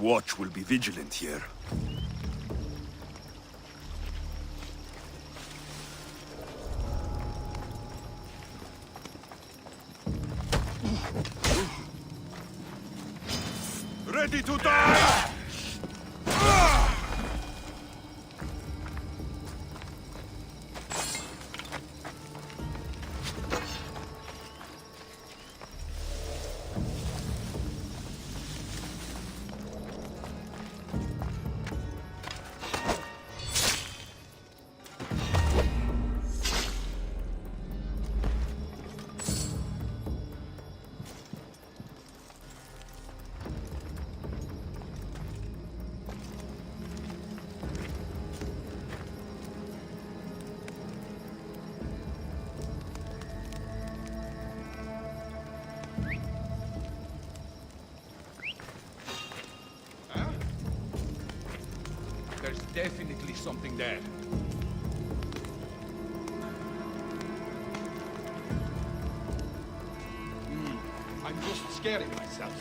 Watch will be vigilant here. Ready to die! There's definitely something there. I'm just scaring myself.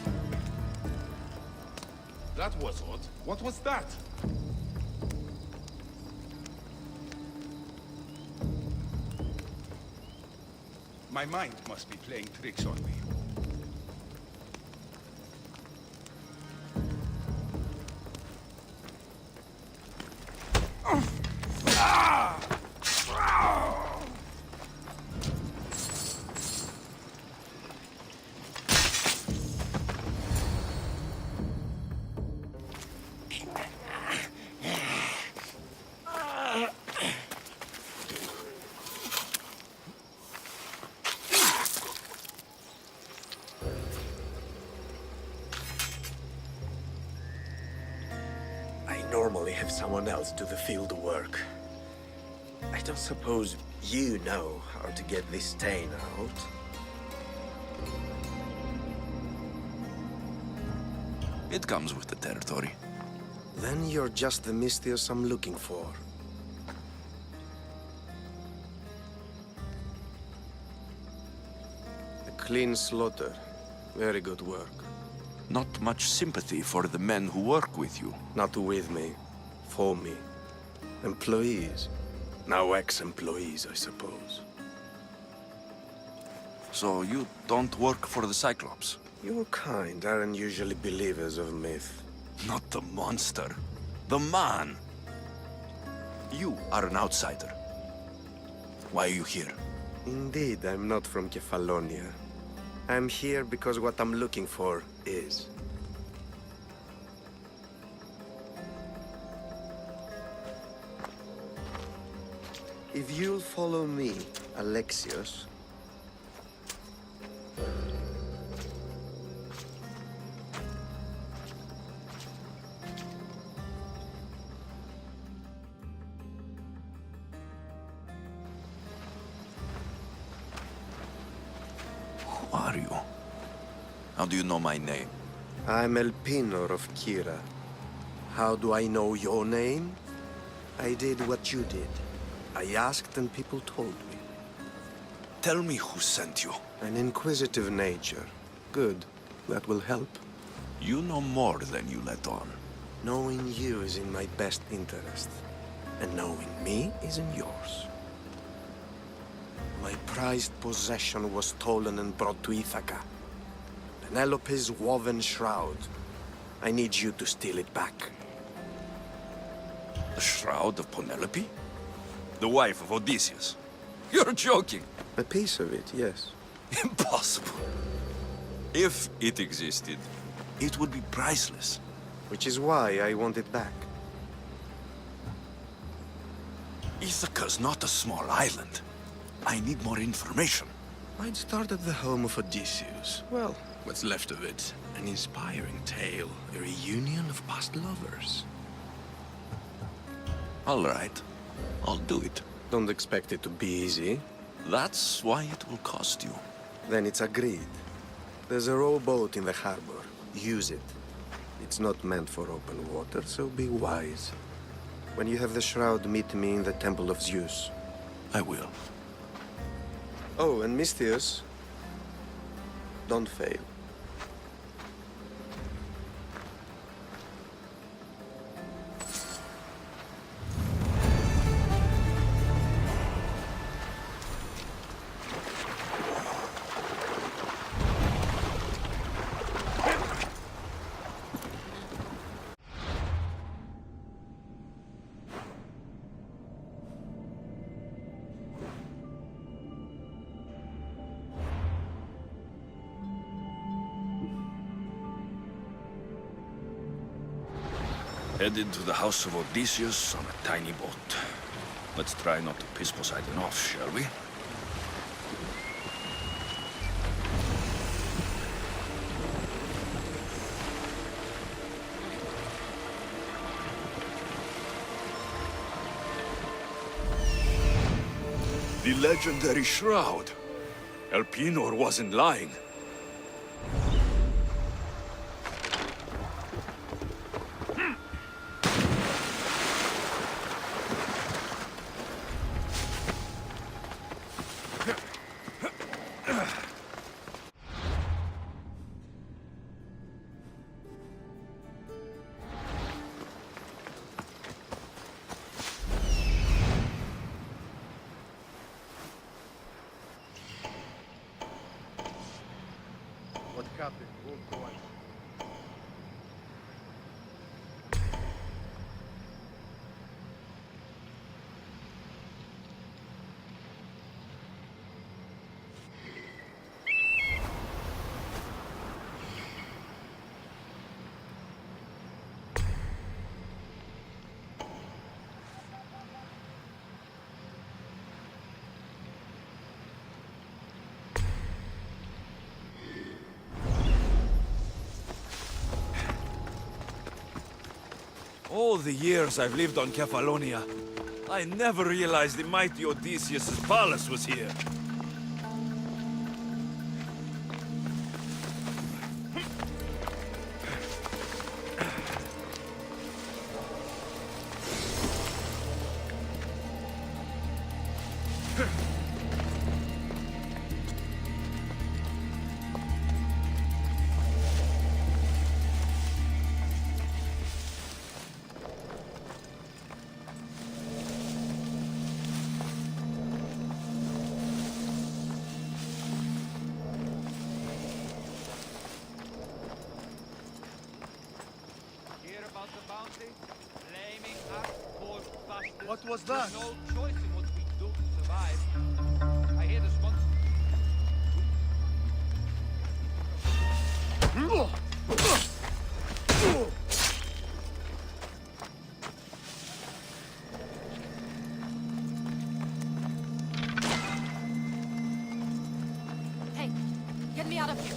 That was odd. What was that? My mind must be playing tricks on me. I normally have someone else do the field work. I don't suppose you know how to get this stain out. It comes with the territory. Then you're just the Mystios I'm looking for. A clean slaughter. Very good work. Not much sympathy for the men who work with you. Not with me. For me. Employees. Now ex-employees, I suppose. So you don't work for the Cyclops? Your kind aren't usually believers of myth. Not the monster. The man. You are an outsider. Why are you here? Indeed, I'm not from Kefalonia. I'm here because what I'm looking for is. If you'll follow me, Alexios... Who are you? How do you know my name? I'm Elpinor of Kira. How do I know your name? I did what you did. I asked and people told me. Tell me who sent you. An inquisitive nature. Good. That will help. You know more than you let on. Knowing you is in my best interest. And knowing me is in yours. My prized possession was stolen and brought to Ithaca. Penelope's woven shroud. I need you to steal it back. The shroud of Penelope? The wife of Odysseus? You're joking! A piece of it, yes. Impossible. If it existed, it would be priceless. Which is why I want it back. Ithaca's not a small island. I need more information. I'd start at the home of Odysseus. Well, what's left of it. An inspiring tale. A reunion of past lovers. All right. I'll do it. Don't expect it to be easy. That's why it will cost you. Then it's agreed. There's a rowboat in the harbor. Use it. It's not meant for open water, so be wise. When you have the shroud, meet me in the Temple of Zeus. I will. Oh, and Mystios, don't fail. Headed to the house of Odysseus on a tiny boat. Let's try not to piss Poseidon off, shall we? The legendary shroud. Elpenor wasn't lying. What happened? Won't go on. All the years I've lived on Kefalonia, I never realized the mighty Odysseus' palace was here. Hear about the bounty? Flaming hot, cold bastards. What was that? There's no choice in what we do to survive. I hear this one. Hey, get me out of here.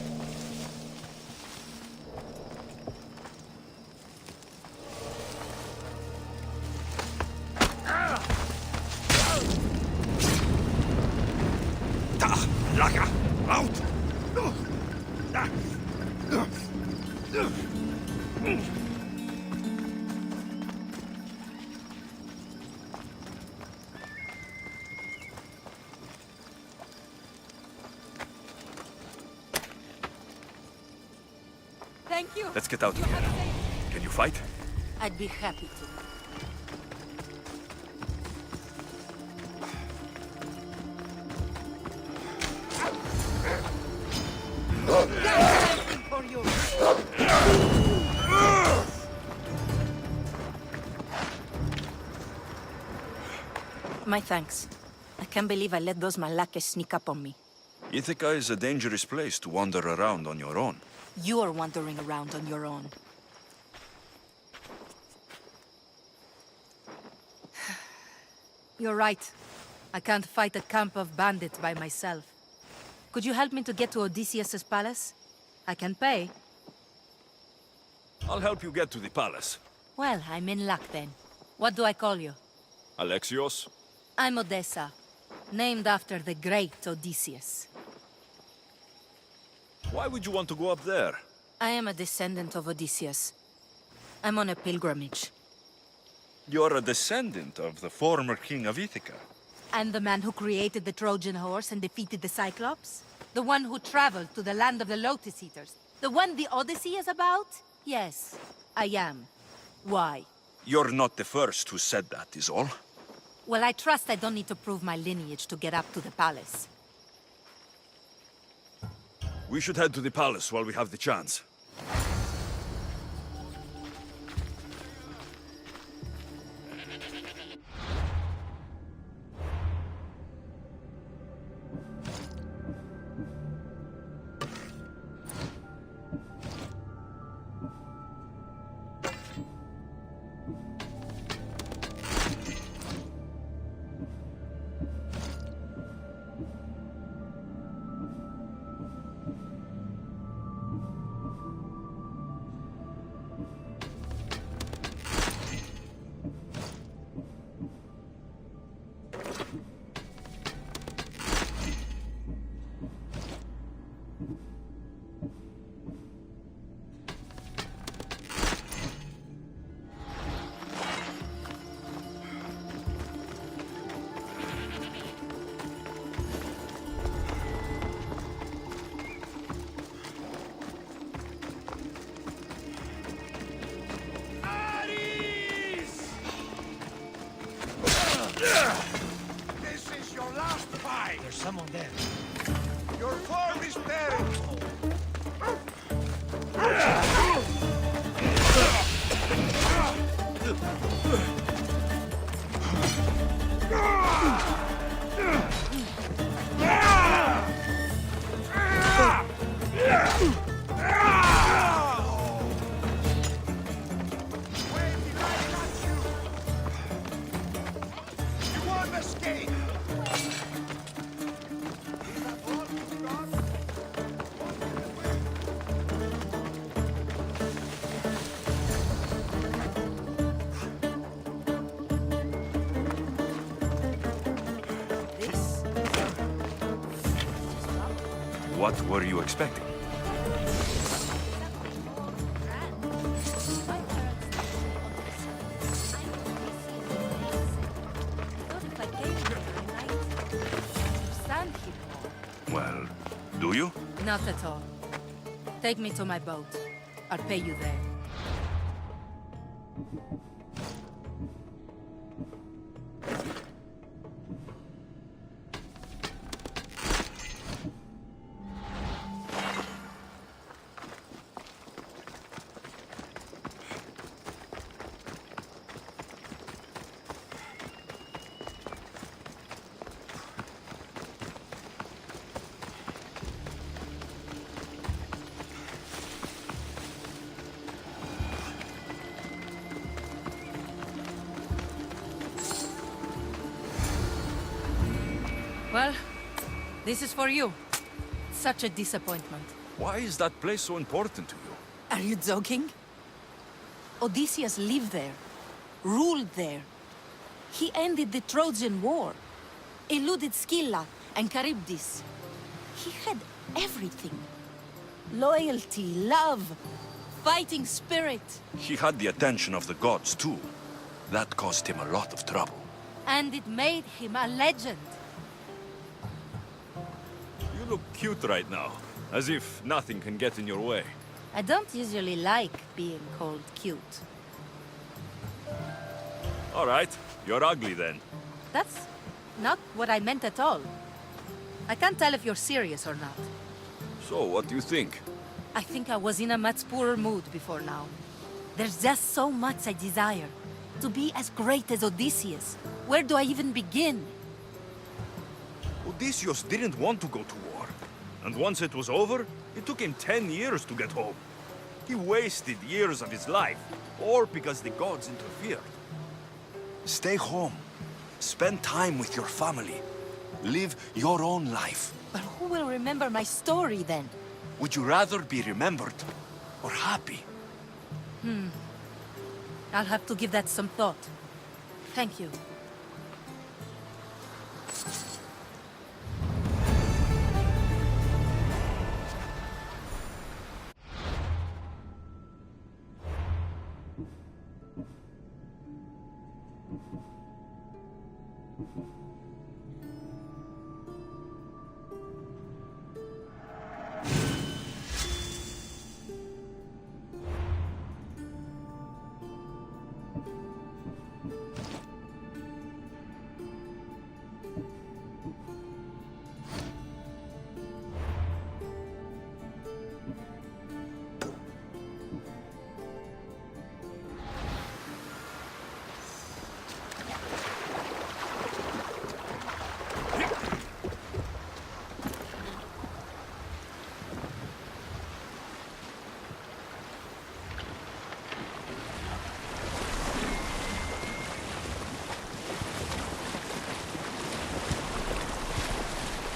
Laka! Out! Thank you. Let's get out of You here. have saved- Can you fight? I'd be happy to. For you. My thanks. I can't believe I let those Malakas sneak up on me. Ithaca is a dangerous place to wander around on your own. You're wandering around on your own. You're right. I can't fight a camp of bandits by myself. Could you help me to get to Odysseus' palace? I can pay. I'll help you get to the palace. Well, I'm in luck then. What do I call you? Alexios? I'm Odessa, named after the great Odysseus. Why would you want to go up there? I am a descendant of Odysseus. I'm on a pilgrimage. You're a descendant of the former king of Ithaca. And the man who created the Trojan horse and defeated the Cyclops? The one who traveled to the land of the Lotus Eaters? The one the Odyssey is about? Yes, I am. Why? You're not the first who said that, is all. Well, I trust I don't need to prove my lineage to get up to the palace. We should head to the palace while we have the chance. This is your last fight! There's someone there. Your form is buried! Where did I catch you? You won't escape! Is that all you've got? This? What were you expecting? Well, do you? Not at all. Take me to my boat. I'll pay you there. Well, this is for you. Such a disappointment. Why is that place so important to you? Are you joking? Odysseus lived there, ruled there. He ended the Trojan War, eluded Scylla and Charybdis. He had everything. Loyalty, love, fighting spirit. He had the attention of the gods, too. That caused him a lot of trouble. And it made him a legend. You look cute right now, as if nothing can get in your way. I don't usually like being called cute. All right, you're ugly then. That's not what I meant at all. I can't tell if you're serious or not. So, what do you think? I think I was in a much poorer mood before now. There's just so much I desire. To be as great as Odysseus. Where do I even begin? Odysseus didn't want to go to war. And once it was over, it took him 10 years to get home. He wasted years of his life, all because the gods interfered. Stay home. Spend time with your family. Live your own life. But who will remember my story then? Would you rather be remembered or happy? I'll have to give that some thought. Thank you.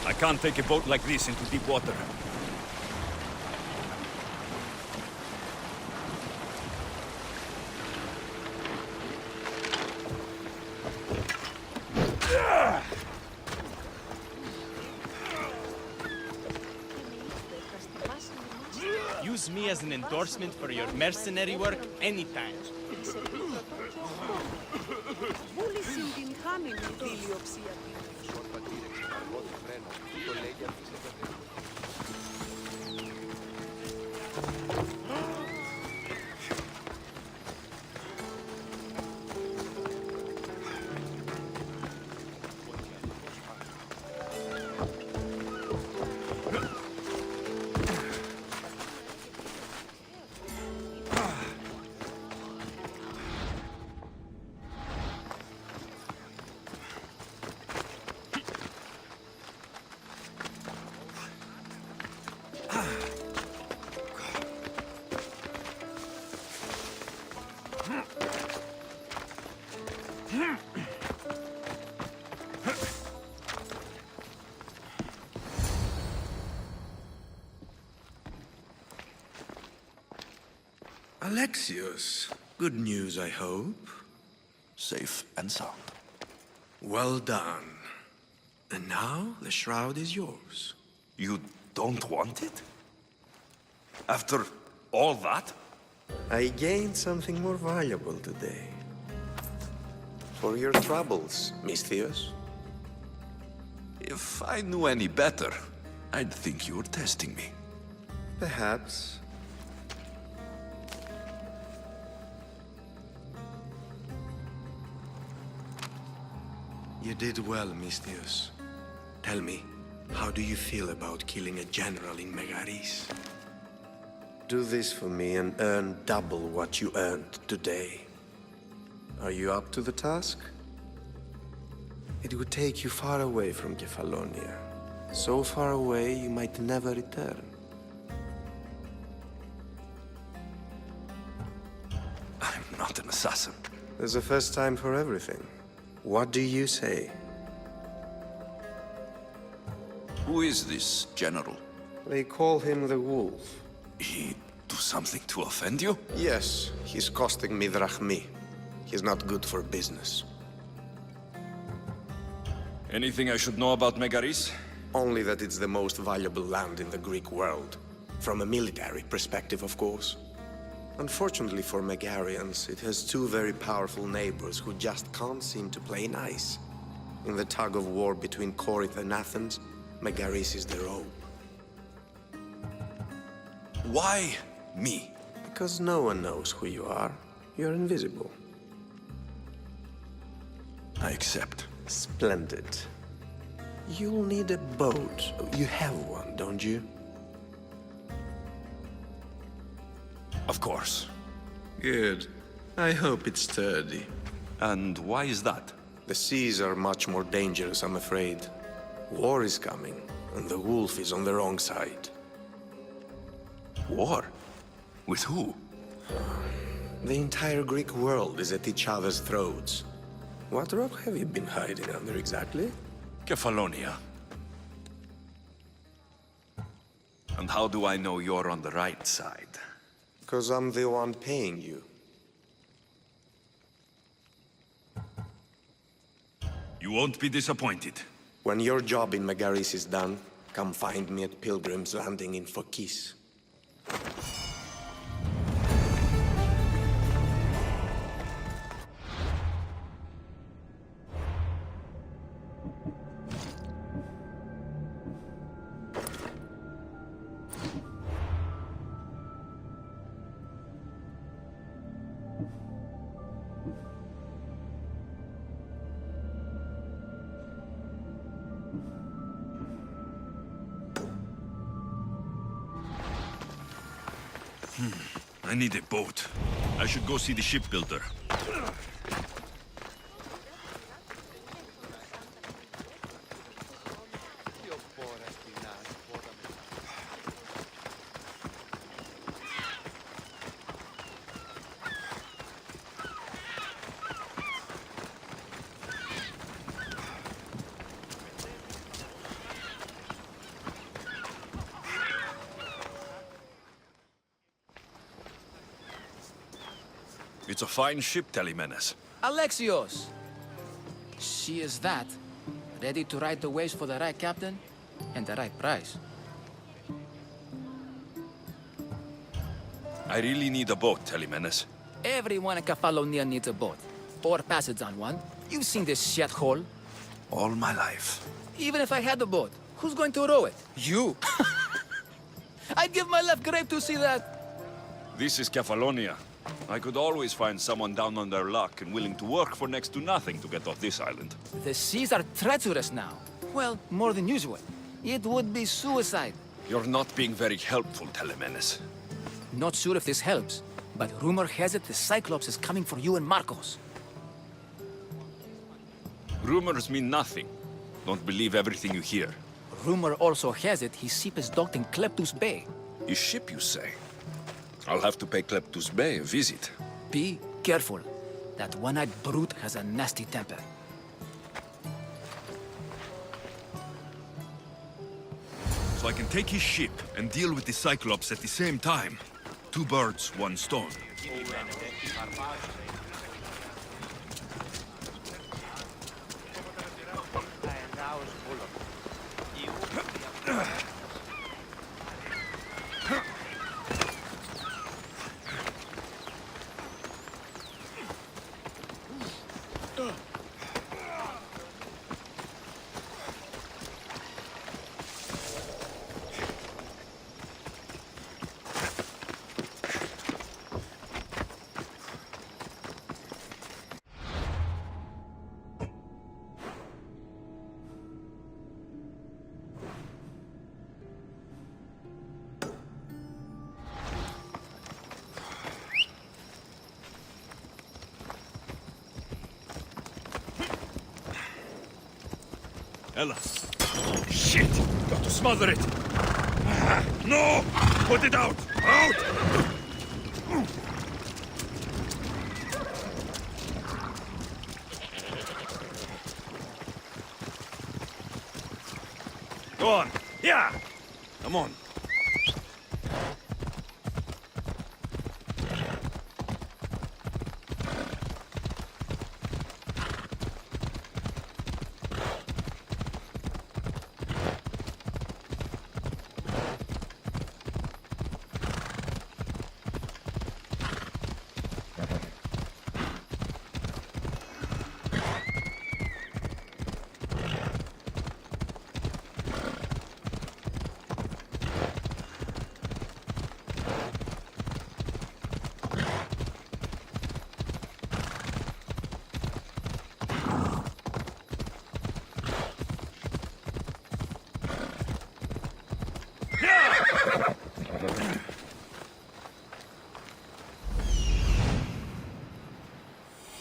I can't take a boat like this into deep water. use me as an endorsement for your mercenary work anytime. Βούληση την χάνει η δηλιοψία του. Σόρπα τήρεξε αργό το φρένο. Τούτο λέει για αυτής την κατεύθυνση. Alexios, good news, I hope. Safe and sound. Well done. And now the shroud is yours. You don't want it? After all that? I gained something more valuable today. For your troubles, Misthios. If I knew any better, I'd think you were testing me. Perhaps. You did well, Misthios. Tell me, how do you feel about killing a general in Megaris? Do this for me and earn double what you earned today. Are you up to the task? It would take you far away from Kefalonia. So far away you might never return. I'm not an assassin. There's a first time for everything. What do you say? Who is this general? They call him the Wolf. He do something to offend you? Yes, he's costing me drachmi. He's not good for business. Anything I should know about Megaris? Only that it's the most valuable land in the Greek world. From a military perspective, of course. Unfortunately for Megarians, it has two very powerful neighbors who just can't seem to play nice. In the tug of war between Corinth and Athens, Megaris is the rope. Why me? Because no one knows who you are. You're invisible. I accept. Splendid. You'll need a boat. You have one, don't you? Of course. Good. I hope it's sturdy. And why is that? The seas are much more dangerous, I'm afraid. War is coming, and the wolf is on the wrong side. War? With who? The entire Greek world is at each other's throats. What rock have you been hiding under exactly? Kefalonia. And how do I know you're on the right side? Because I'm the one paying you. You won't be disappointed. When your job in Megaris is done, come find me at Pilgrim's Landing in Phokis. I need a boat. I should go see the shipbuilder. It's a fine ship, Telemenes. Alexios! She is that. Ready to ride the waves for the right captain and the right price. I really need a boat, Telemenes. Everyone in Kefalonia needs a boat. Or passage on one. You've seen this shithole. All my life. Even if I had a boat, who's going to row it? You! I'd give my left grape to see that. This is Kefalonia. I could always find someone down on their luck and willing to work for next to nothing to get off this island. The seas are treacherous now. Well, more than usual. It would be suicide. You're not being very helpful, Telemenes. Not sure if this helps, but rumor has it the Cyclops is coming for you and Marcos. Rumors mean nothing. Don't believe everything you hear. Rumor also has it his ship is docked in Kleptus Bay. His ship, you say? I'll have to pay Kleptus Bay a visit. Be careful. That one-eyed brute has a nasty temper. So I can take his ship and deal with the Cyclops at the same time. 2 birds, 1 stone. Ella. Shit! Got to smother it! No! Put it out! Out! Go on! Yeah! Come on!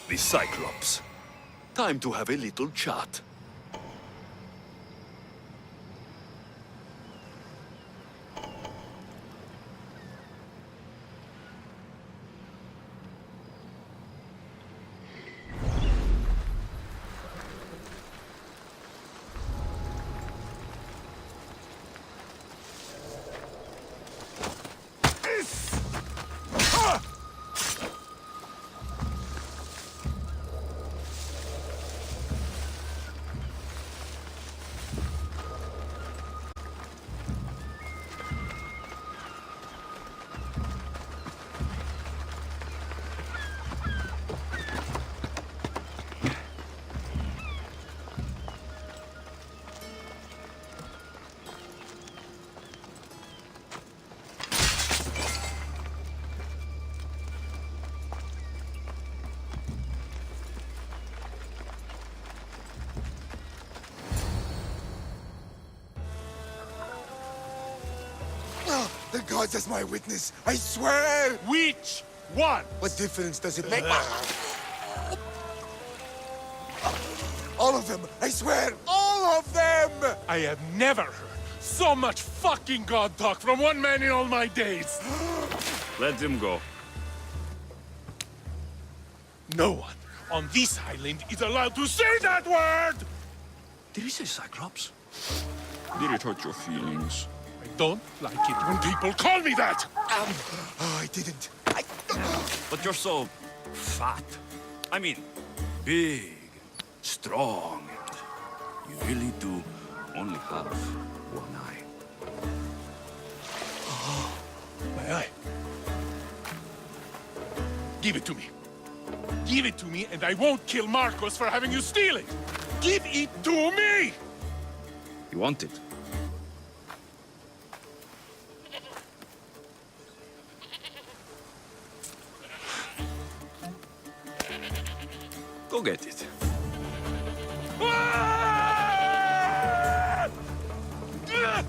The Cyclops. Time to have a little chat. The gods as my witness, I swear! Which one? What difference does it make? All of them! I swear, all of them! I have never heard so much fucking god talk from one man in all my days. Let him go. No one on this island is allowed to say that word! Did he say Cyclops? Did it hurt your feelings? I don't like it when people call me that! Oh, I didn't. But you're so fat. I mean, big, strong. You really do only have one eye. My eye. Give it to me. Give it to me, and I won't kill Marcos for having you steal it. Give it to me! You want it? Go get it. You're dead!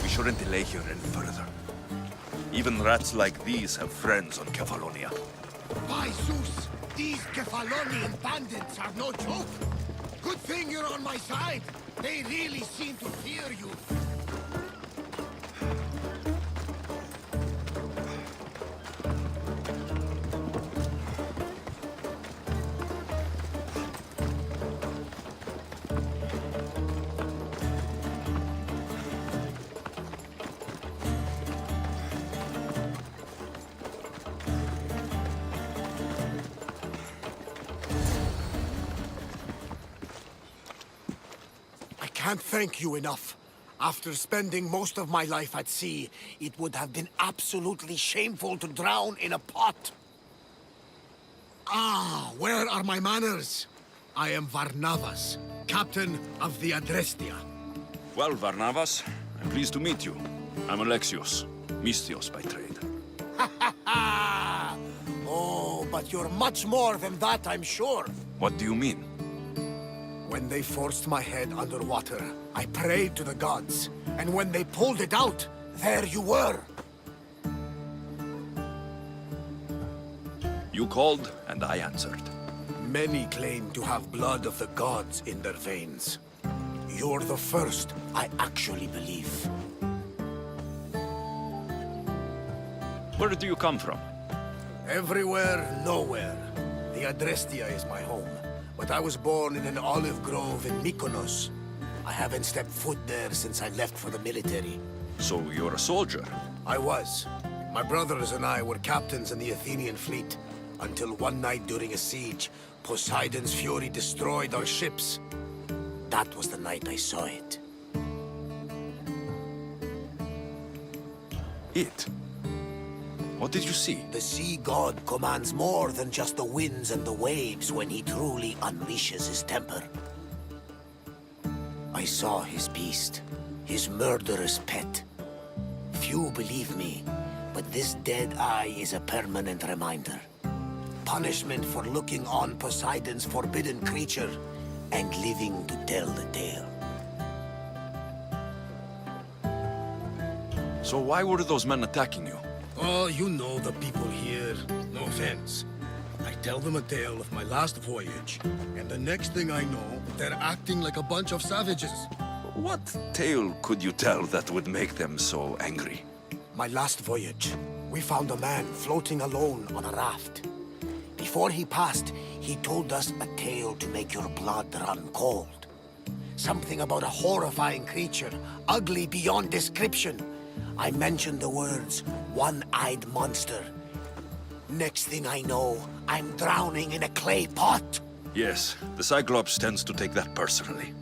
We shouldn't delay here any further. Even rats like these have friends on Kefalonia. By Zeus, these Kefalonian bandits are no joke. Good thing you're on my side. They really seem to fear you. I can't thank you enough. After spending most of my life at sea, it would have been absolutely shameful to drown in a pot. Ah, where are my manners? I am Varnavas, captain of the Adrestia. Well, Varnavas, I'm pleased to meet you. I'm Alexios, Mystios by trade. Oh, but you're much more than that, I'm sure. What do you mean? When they forced my head underwater, I prayed to the gods. And when they pulled it out, there you were. You called, and I answered. Many claim to have blood of the gods in their veins. You're the first I actually believe. Where do you come from? Everywhere, nowhere. The Adrestia is my home. But I was born in an olive grove in Mykonos. I haven't stepped foot there since I left for the military. So you're a soldier? I was. My brothers and I were captains in the Athenian fleet. Until one night during a siege, Poseidon's fury destroyed our ships. That was the night I saw it. It? What did you see? The sea god commands more than just the winds and the waves when he truly unleashes his temper. I saw his beast, his murderous pet. Few believe me, but this dead eye is a permanent reminder. Punishment for looking on Poseidon's forbidden creature, and living to tell the tale. So why were those men attacking you? Oh, you know the people here. No offense. I tell them a tale of my last voyage, and the next thing I know, they're acting like a bunch of savages. What tale could you tell that would make them so angry? My last voyage, we found a man floating alone on a raft. Before he passed, he told us a tale to make your blood run cold. Something about a horrifying creature, ugly beyond description. I mentioned the words, one-eyed monster. Next thing I know, I'm drowning in a clay pot. Yes, the Cyclops tends to take that personally.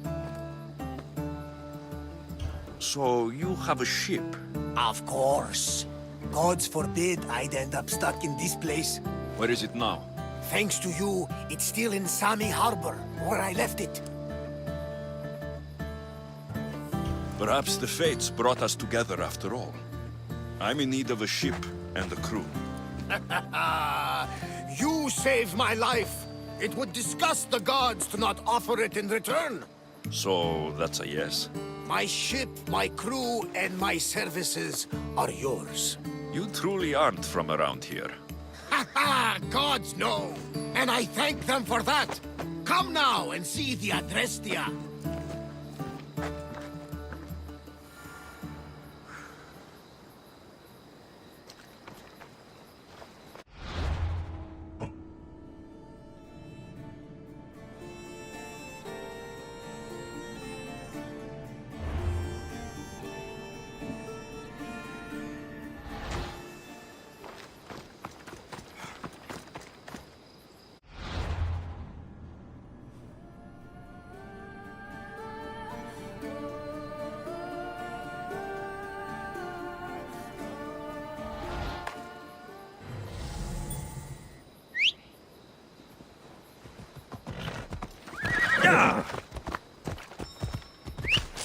So you have a ship? Of course. Gods forbid I'd end up stuck in this place. Where is it now? Thanks to you, it's still in Sami Harbor, where I left it. Perhaps the fates brought us together after all. I'm in need of a ship and a crew. You saved my life. It would disgust the gods to not offer it in return. So that's a yes. My ship, my crew, and my services are yours. You truly aren't from around here. Ha ha! Gods know! And I thank them for that! Come now and see the Adrestia!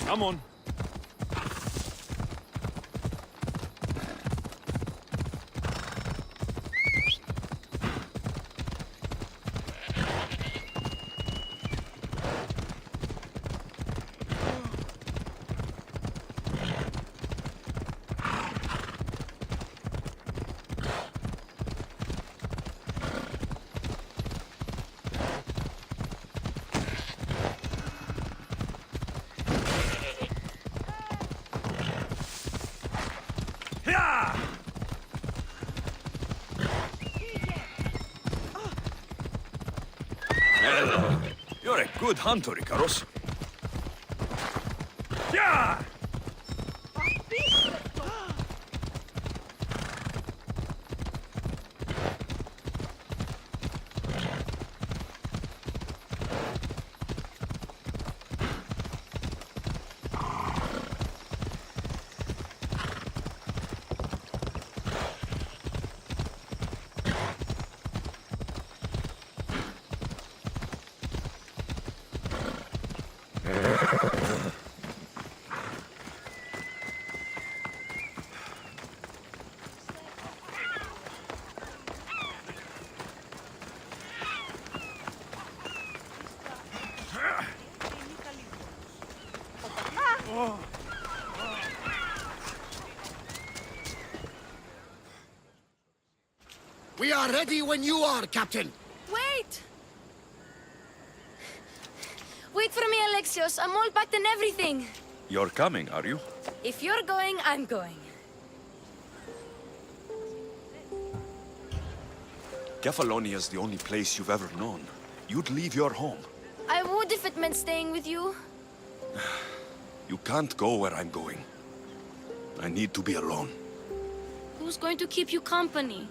Come on. You're a good hunter, Icarus. Yeah! We are ready when you are, Captain. Wait! Wait for me, Alexios. I'm all packed and everything. You're coming, are you? If you're going, I'm going. Kefalonia is the only place you've ever known. You'd leave your home. I would if it meant staying with you. You can't go where I'm going. I need to be alone. Who's going to keep you company?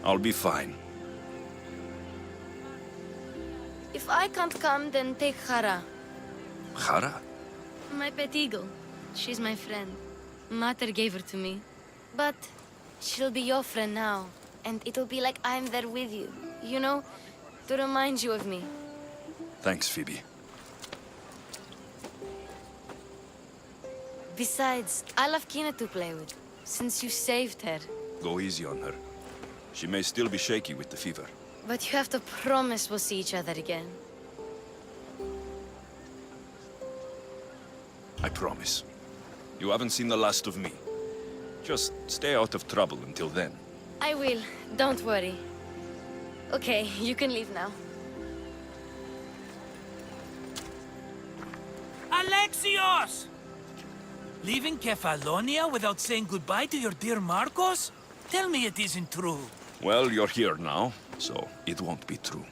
I'll be fine. If I can't come, then take Hara. Hara? My pet eagle. She's my friend. Mater gave her to me. But she'll be your friend now. And it'll be like I'm there with you. You know, to remind you of me. Thanks, Phoebe. Besides, I love Kina to play with, since you saved her. Go easy on her. She may still be shaky with the fever. But you have to promise we'll see each other again. I promise. You haven't seen the last of me. Just stay out of trouble until then. I will. Don't worry. Okay, you can leave now. Alexios! Leaving Kefalonia without saying goodbye to your dear Marcos? Tell me it isn't true. Well, you're here now, so it won't be true.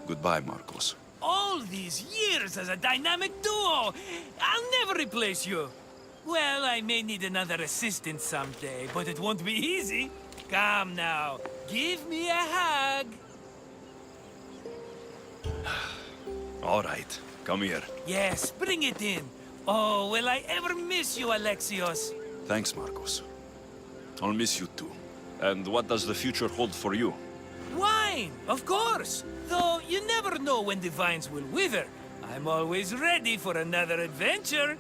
Goodbye, Marcos. All these years as a dynamic duo! I'll never replace you! Well, I may need another assistant someday, but it won't be easy. Come now, give me a hug. All right, come here. Yes, bring it in. Oh, will I ever miss you, Alexios? Thanks, Marcos. I'll miss you too. And what does the future hold for you? Wine, of course. Though you never know when the vines will wither. I'm always ready for another adventure.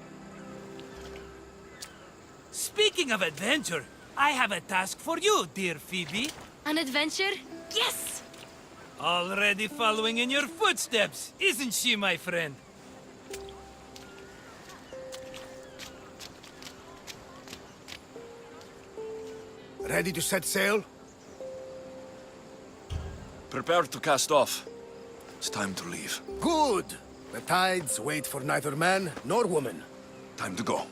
Speaking of adventure, I have a task for you, dear Phoebe. An adventure? Yes! Already following in your footsteps, isn't she, my friend? Ready to set sail? Prepare to cast off. It's time to leave. Good! The tides wait for neither man nor woman. Time to go.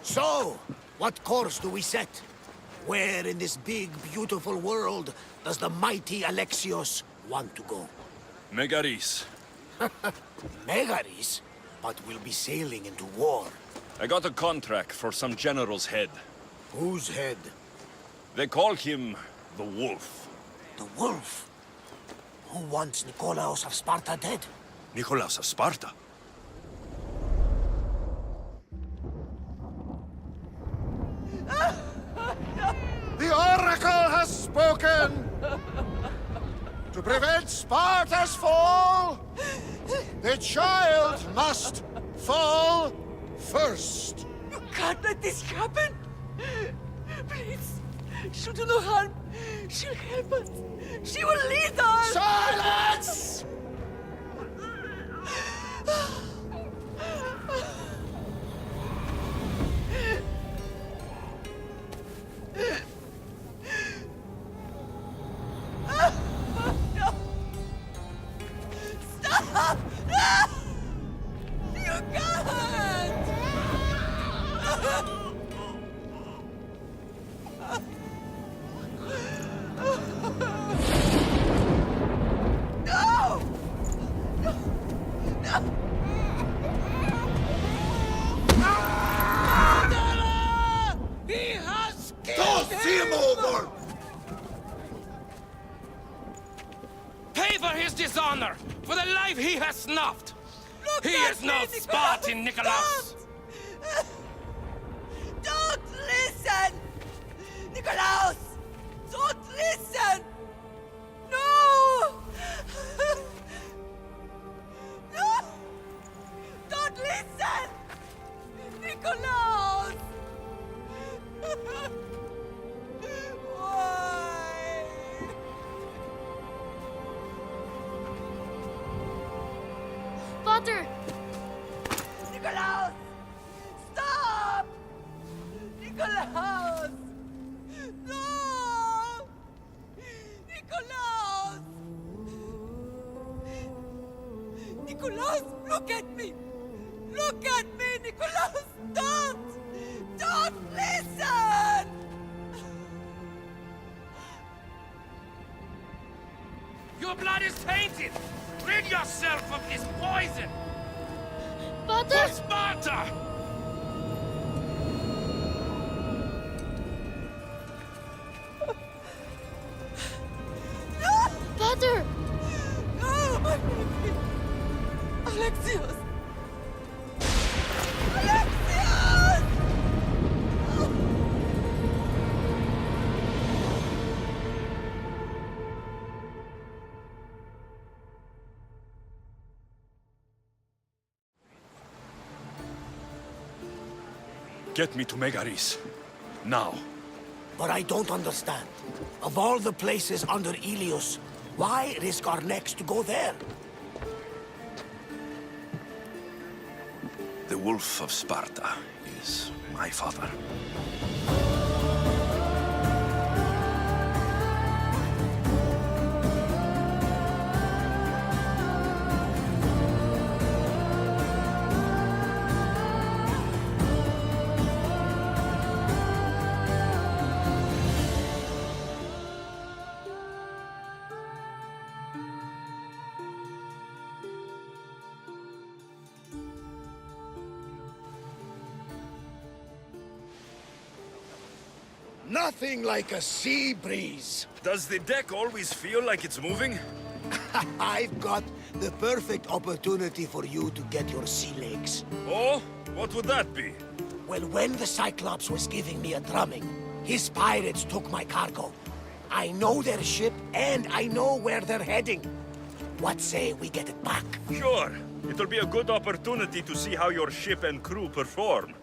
So, what course do we set? Where in this big, beautiful world does the mighty Alexios want to go? Megaris. Megaris? But we'll be sailing into war. I got a contract for some general's head. Whose head? They call him the Wolf. The Wolf? Who wants Nikolaos of Sparta dead? Nikolaos of Sparta? The Oracle has spoken! To prevent Sparta's fall, the child must fall first. You can't let this happen! Please, she'll do no harm. She'll help us. She will lead us! Silence! Stop! No! You can't! No! No! No! He has killed him! Pay for his dishonor, for the life he has snuffed. Look He at is no me, Spartan, Nikolaos. Don't listen! Nikolaos! Don't listen! No! No! Don't listen! Nikolaos! Why? Potter! Nikolaos! Stop! Nikolaos! No! Nikolaos! Nikolaos, look at me! Look at me, Nikolaos! Don't! Don't listen! Your blood is tainted. Rid yourself of this poison. Potter! For Sparta! Potter! No, my baby! Alexios! Alexios! Get me to Megaris. Now. but I don't understand. Of all the places under Ilios, why risk our necks to go there? The Wolf of Sparta is my father. Nothing like a sea breeze. Does the deck always feel like it's moving? I've got the perfect opportunity for you to get your sea legs. Oh? What would that be? Well, when the Cyclops was giving me a drumming, his pirates took my cargo. I know their ship, and I know where they're heading. What say we get it back? Sure. It'll be a good opportunity to see how your ship and crew perform.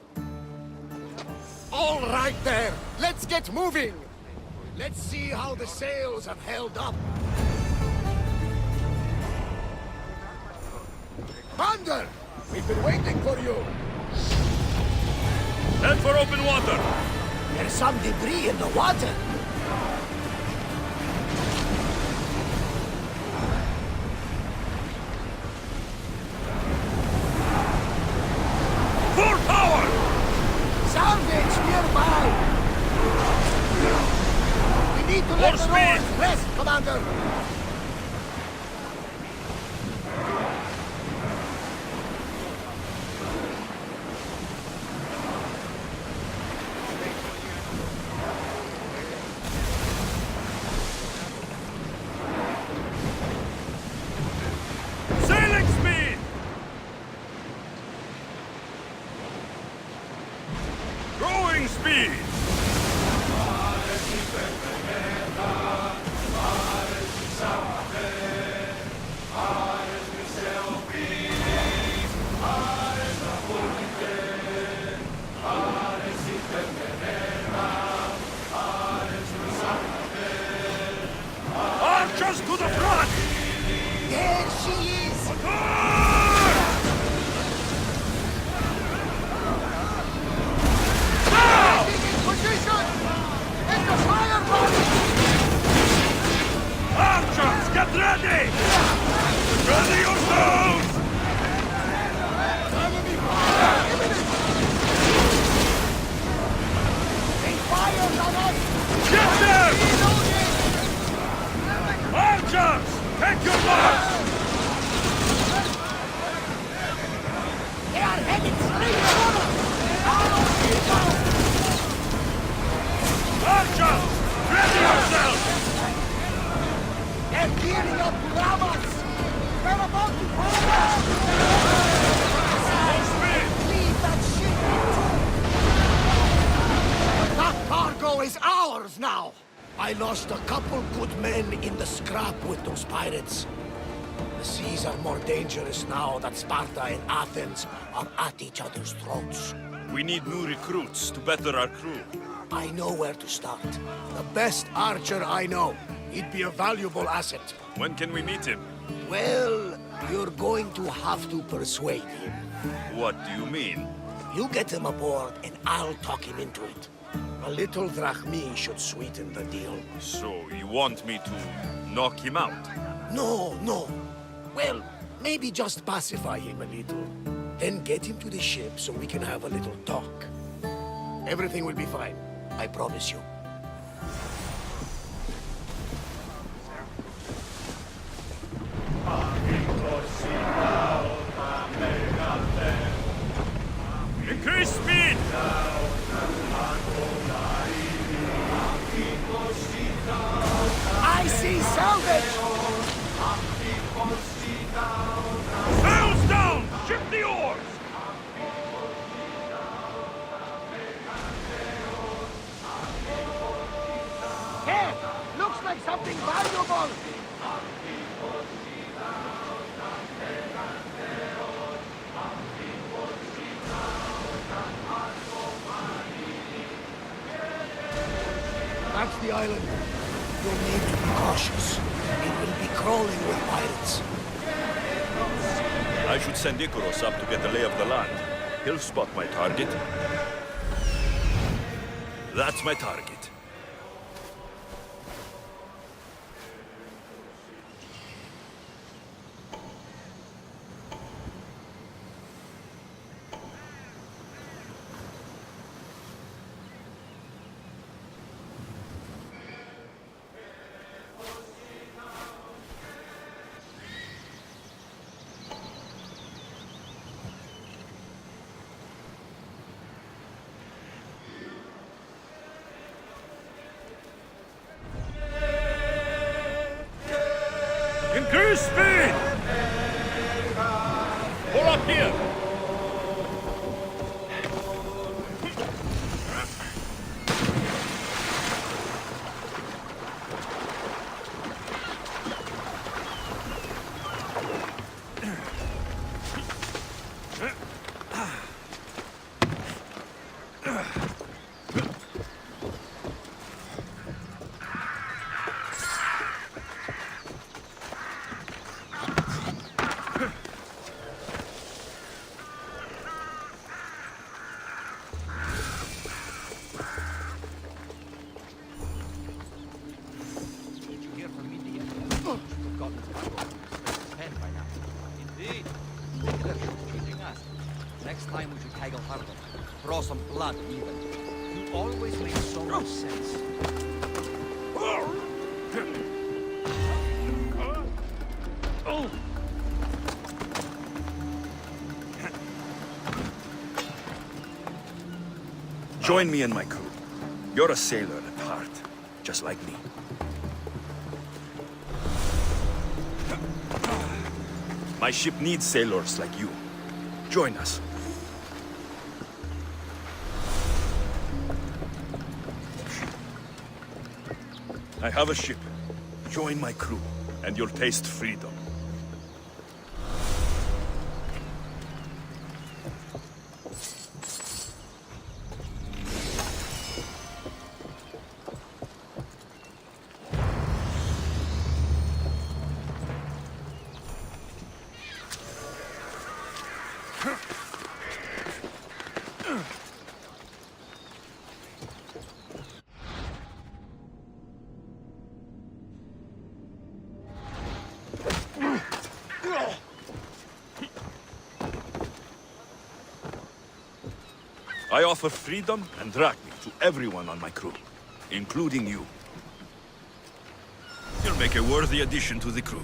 All right there, let's get moving. Let's see how the sails have held up. Commander, we've been waiting for you. Head for open water. There's some debris in the water. Full power! Salvage nearby! We need to let the oars rest, Commander! Sailing speed! Rowing speed! Archers to the front! There she is! Now! In position! It's a fire body! Archers, get ready! Ready yourselves! They fired on us! Get them! Reloading! Archers, take your marks! They are headed straight for us! Archers, ready yourselves! They're gearing up to ram us! They're about to fall down! Full speed! Leave that ship! That cargo is ours now! I lost a couple good men in the scrap with those pirates. The seas are more dangerous now that Sparta and Athens are at each other's throats. We need new recruits to better our crew. I know where to start. The best archer I know. He'd be a valuable asset. When can we meet him? Well, you're going to have to persuade him. What do you mean? You get him aboard and I'll talk him into it. A little drachmi should sweeten the deal. So you want me to knock him out? No, no. Well, maybe just pacify him a little. Then get him to the ship so we can have a little talk. Everything will be fine. I promise you. Increase speed! I see salvage! Sails down! Ship the oars! Hey! Looks like something valuable! reach the island, you'll need to be cautious. It will be crawling with pirates. I should send Icarus up to get the lay of the land. He'll spot my target. That's my target. Increase speed! Pull up here! Next time we should haggle harder. Draw some blood, even. You always make so much sense. Join me and my crew. You're a sailor at heart, just like me. My ship needs sailors like you. Join us. I have a ship. Join my crew, and you'll taste freedom. I offer freedom and drachmi to everyone on my crew, including you. You'll make a worthy addition to the crew.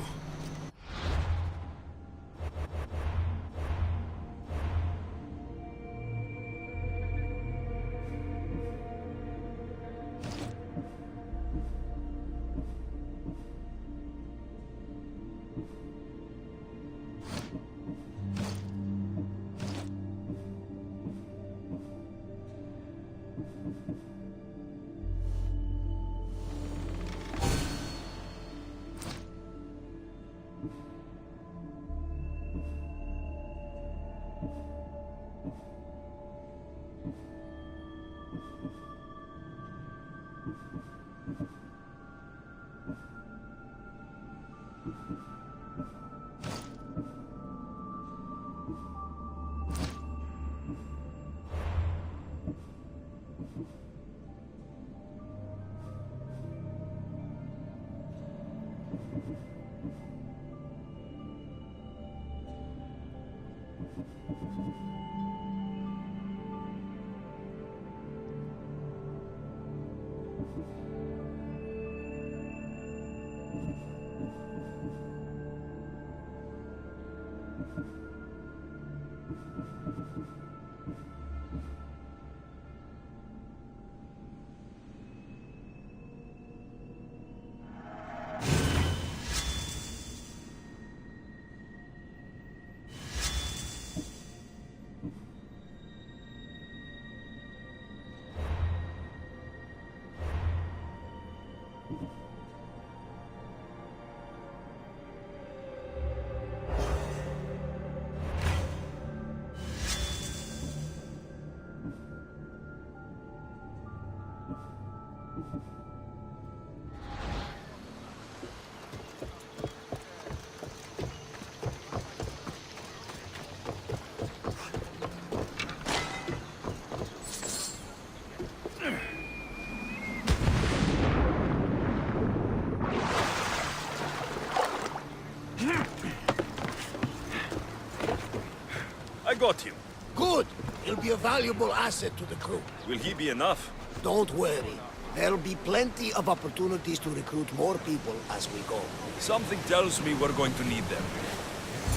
got him. Good. He'll be a valuable asset to the crew. Will he be enough? Don't worry. There'll be plenty of opportunities to recruit more people as we go. Something tells me we're going to need them.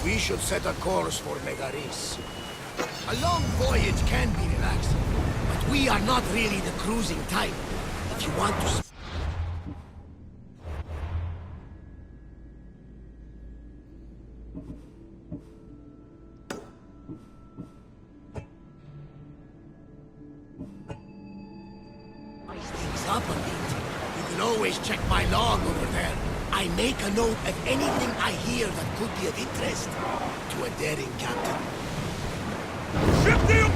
We should set a course for Megaris. A long voyage can be relaxing, but we are not really the cruising type. If you want to... up a bit. You can always check my log over there. I make a note of anything I hear that could be of interest to a daring captain. Ship deal!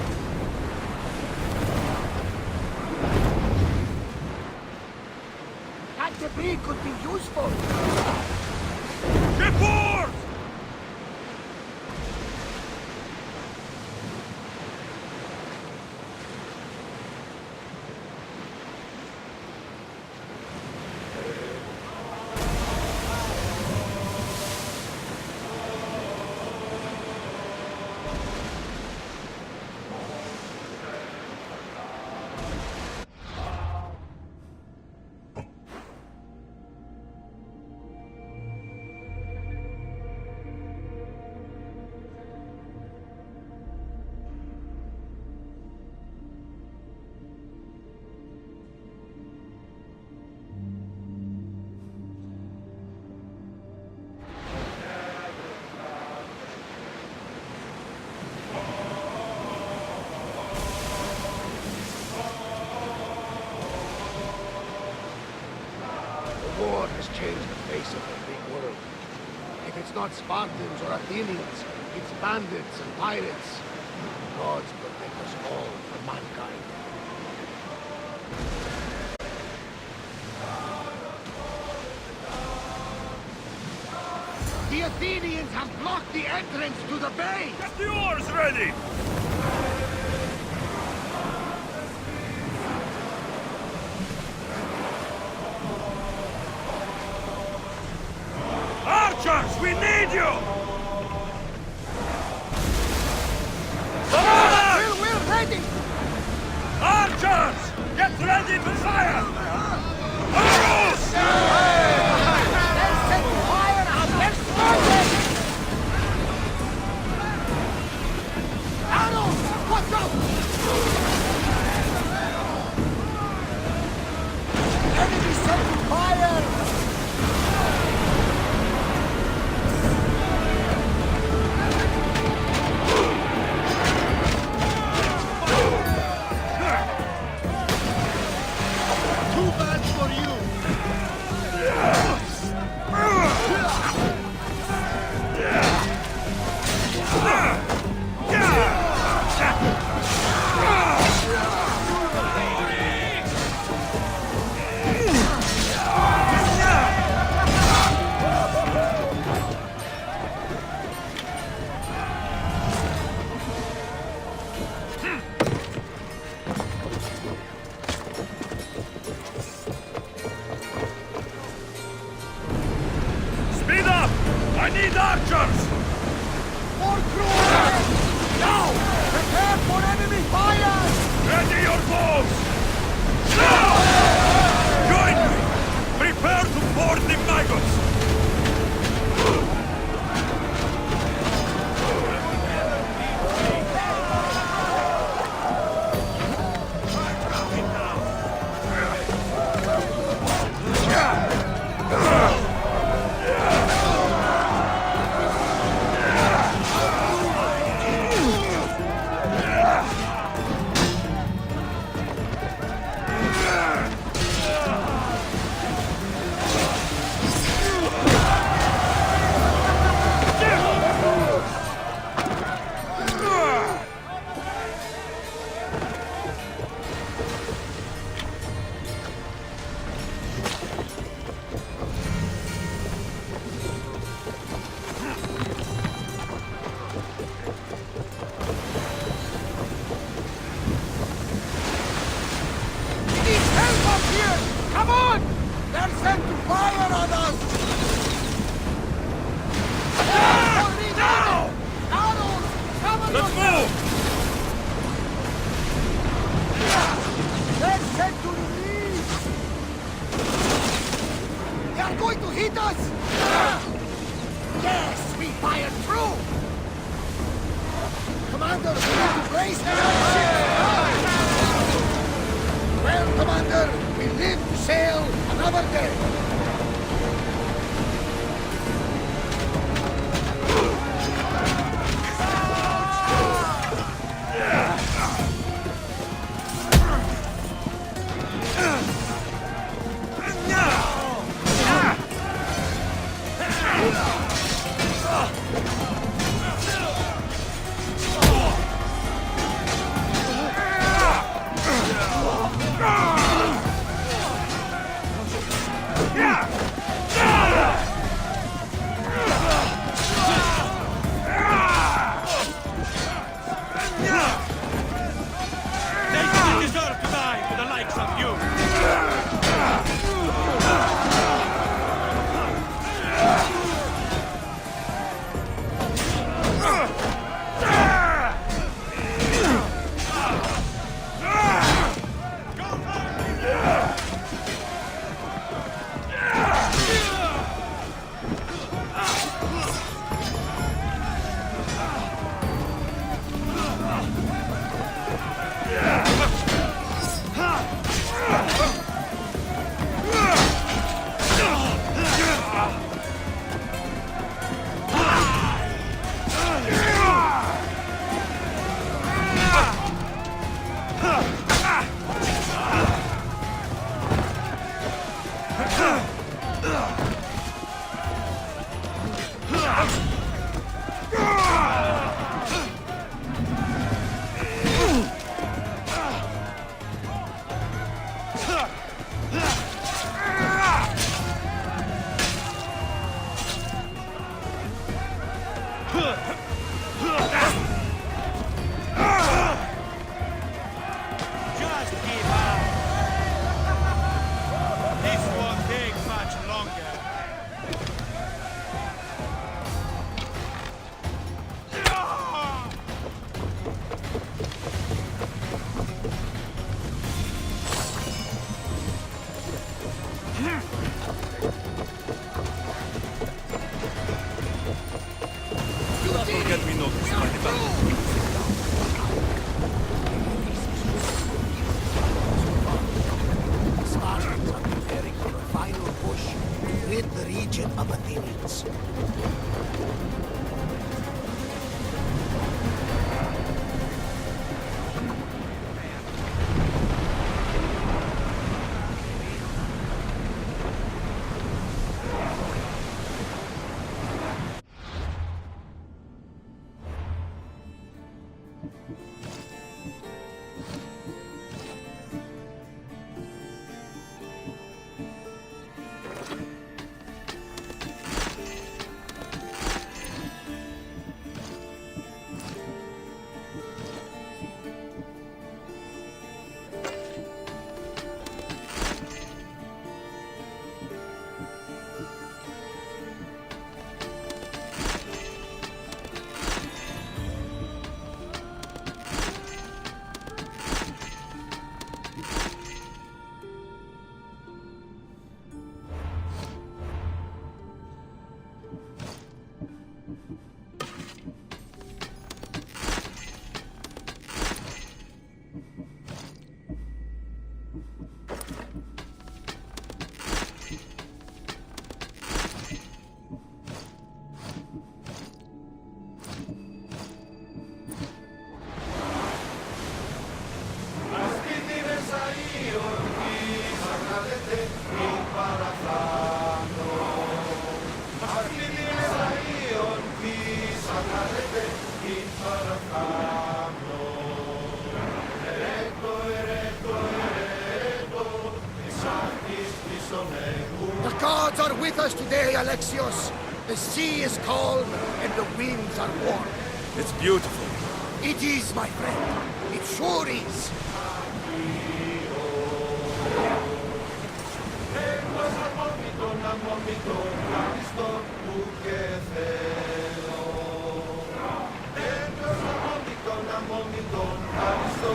That debris could be useful. Shipboard! War has changed the face of the big world. If it's not Spartans or Athenians, it's bandits and pirates. Gods protect us all from mankind. The Athenians have blocked the entrance to the bay! Get the oars ready! Archers, we need you! We're ready! Archers, get ready to fire! Arrows! They're setting fire and they're starting! Arrows! Watch out! Enemy setting fire! I need archers! More crew! Now! Prepare for enemy fire! Ready your bows! Now! Join me! Prepare to board the maggots! Come on! They're sent to fire on us! Now! Arrows! Cover Let's yourself! move! hit us! Yes, we fired through! Commander, we have to brace the ships! Well, Commander, we live to sail another day. Spartans are preparing for a final push to rid the region of Athenians. The gods are with us today, Alexios. The sea is calm and the winds are warm. It's beautiful. It is, my friend. It sure is.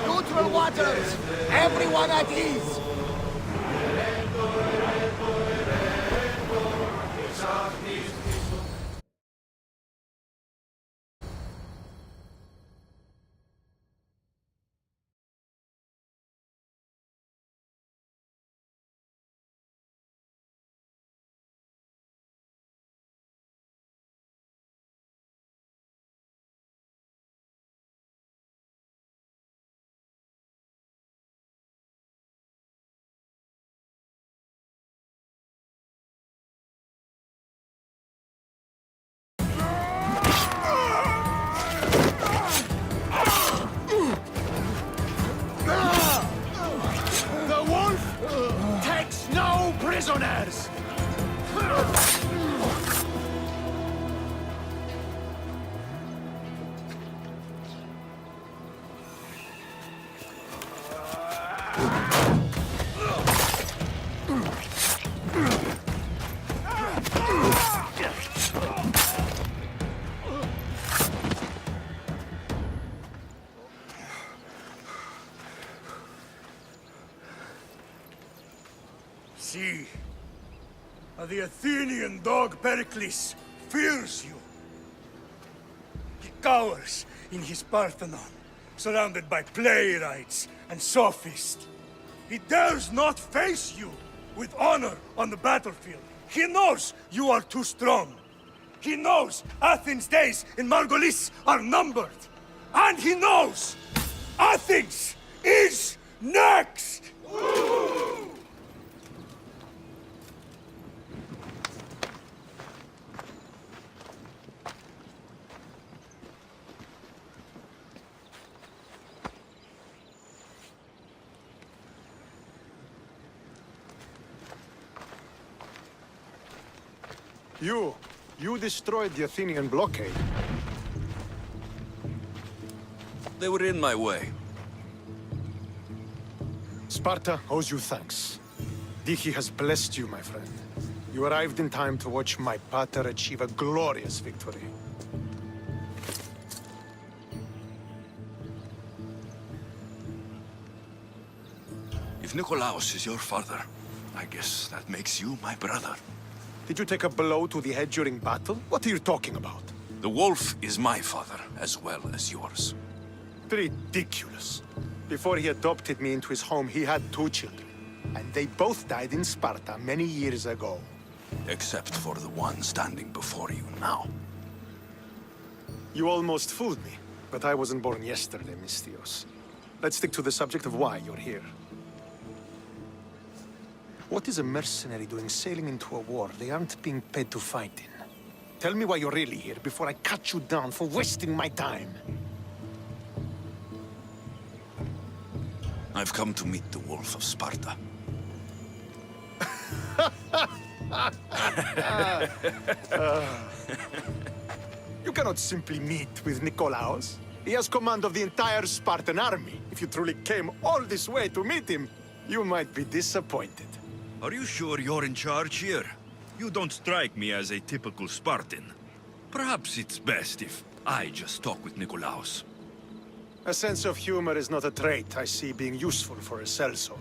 Neutral waters! Everyone at ease! prisoners! See, the Athenian dog Pericles fears you. He cowers in his Parthenon, surrounded by playwrights and sophists. He dares not face you with honor on the battlefield. He knows you are too strong. He knows Athens' days in Margolis are numbered. And he knows Athens is next! You destroyed the Athenian blockade. They were in my way. Sparta owes you thanks. Diki has blessed you, my friend. You arrived in time to watch my pater achieve a glorious victory. If Nikolaos is your father, I guess that makes you my brother. Did you take a blow to the head during battle? What are you talking about? The wolf is my father, as well as yours. Ridiculous. Before he adopted me into his home, he had 2 children. And they both died in Sparta many years ago. Except for the one standing before you now. You almost fooled me, but I wasn't born yesterday, Misthios. Let's stick to the subject of why you're here. What is a mercenary doing sailing into a war they aren't being paid to fight in? Tell me why you're really here before I cut you down for wasting my time. I've come to meet the Wolf of Sparta. You cannot simply meet with Nikolaos. He has command of the entire Spartan army. If you truly came all this way to meet him, you might be disappointed. Are you sure you're in charge here? You don't strike me as a typical Spartan. Perhaps it's best if I just talk with Nikolaos. A sense of humor is not a trait I see being useful for a sellsword.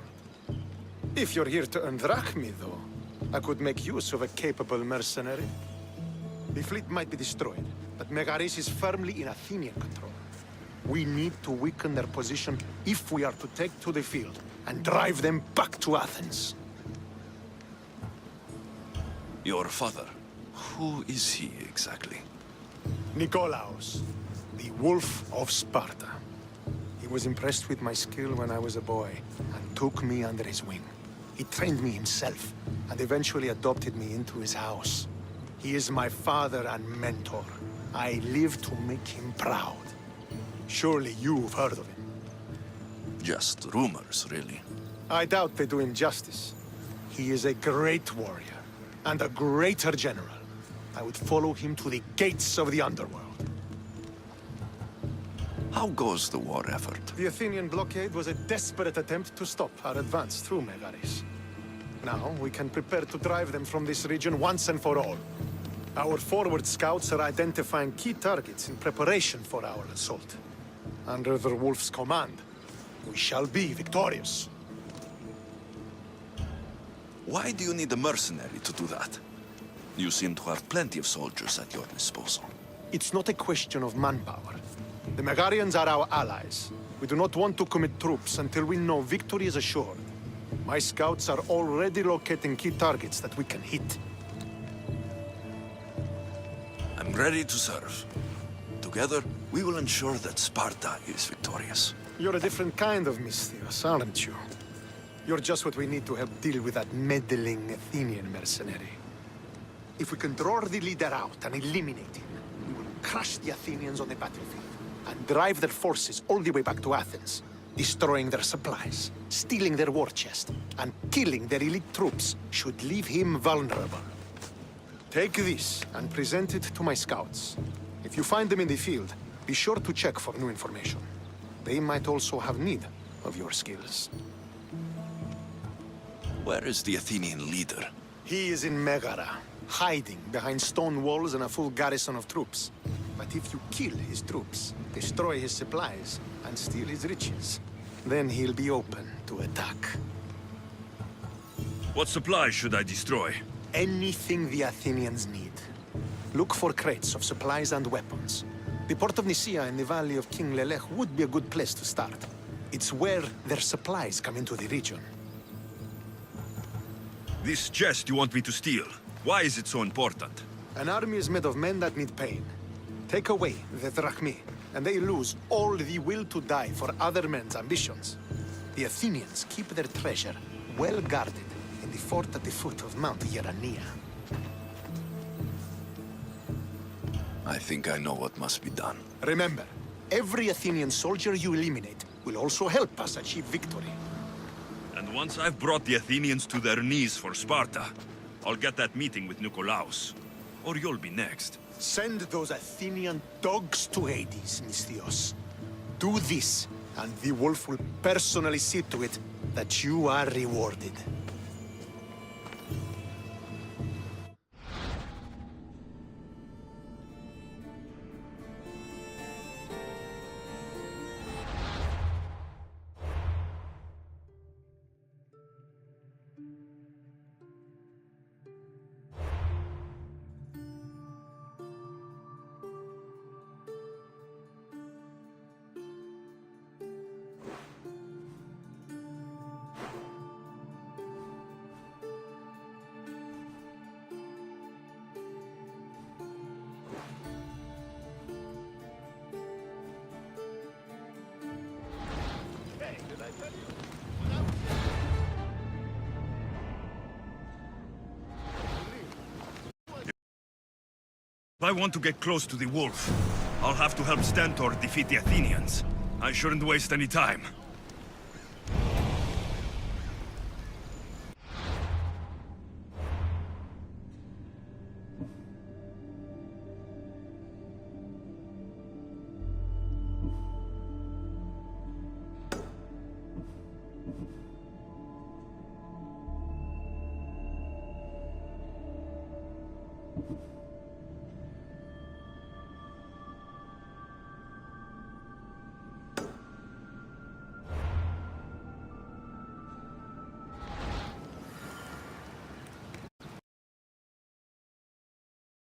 If you're here to earn drachmi, though, I could make use of a capable mercenary. The fleet might be destroyed, but Megaris is firmly in Athenian control. We need to weaken their position if we are to take to the field and drive them back to Athens. Your father, who is he exactly? Nikolaos, the Wolf of Sparta. He was impressed with my skill when I was a boy and took me under his wing. He trained me himself and eventually adopted me into his house. He is my father and mentor. I live to make him proud. Surely you've heard of him. Just rumors, really. I doubt they do him justice. He is a great warrior and a greater general. I would follow him to the gates of the underworld. How goes the war effort? The Athenian blockade was a desperate attempt to stop our advance through Megaris. Now we can prepare to drive them from this region once and for all. Our forward scouts are identifying key targets in preparation for our assault. Under the Wolf's command, we shall be victorious. Why do you need a mercenary to do that? You seem to have plenty of soldiers at your disposal. It's not a question of manpower. The Megarians are our allies. We do not want to commit troops until we know victory is assured. My scouts are already locating key targets that we can hit. I'm ready to serve. Together, we will ensure that Sparta is victorious. You're a different kind of Misthios, aren't you? You're just what we need to help deal with that meddling Athenian mercenary. If we can draw the leader out and eliminate him, we will crush the Athenians on the battlefield and drive their forces all the way back to Athens, destroying their supplies, stealing their war chest, and killing their elite troops should leave him vulnerable. Take this and present it to my scouts. If you find them in the field, be sure to check for new information. They might also have need of your skills. Where is the Athenian leader? He is in Megara, hiding behind stone walls and a full garrison of troops. But if you kill his troops, destroy his supplies, and steal his riches, then he'll be open to attack. What supplies should I destroy? Anything the Athenians need. Look for crates of supplies and weapons. The port of Nicaea in the valley of King Lelech would be a good place to start. It's where their supplies come into the region. This chest you want me to steal, why is it so important? An army is made of men that need pain. Take away the drachmi, and they lose all the will to die for other men's ambitions. The Athenians keep their treasure well guarded in the fort at the foot of Mount Yerania. I think I know what must be done. Remember, every Athenian soldier you eliminate will also help us achieve victory. And once I've brought the Athenians to their knees for Sparta, I'll get that meeting with Nikolaos. Or you'll be next. Send those Athenian dogs to Hades, Misthios. Do this, and the wolf will personally see to it that you are rewarded. If I want to get close to the wolf, I'll have to help Stentor defeat the Athenians. I shouldn't waste any time. You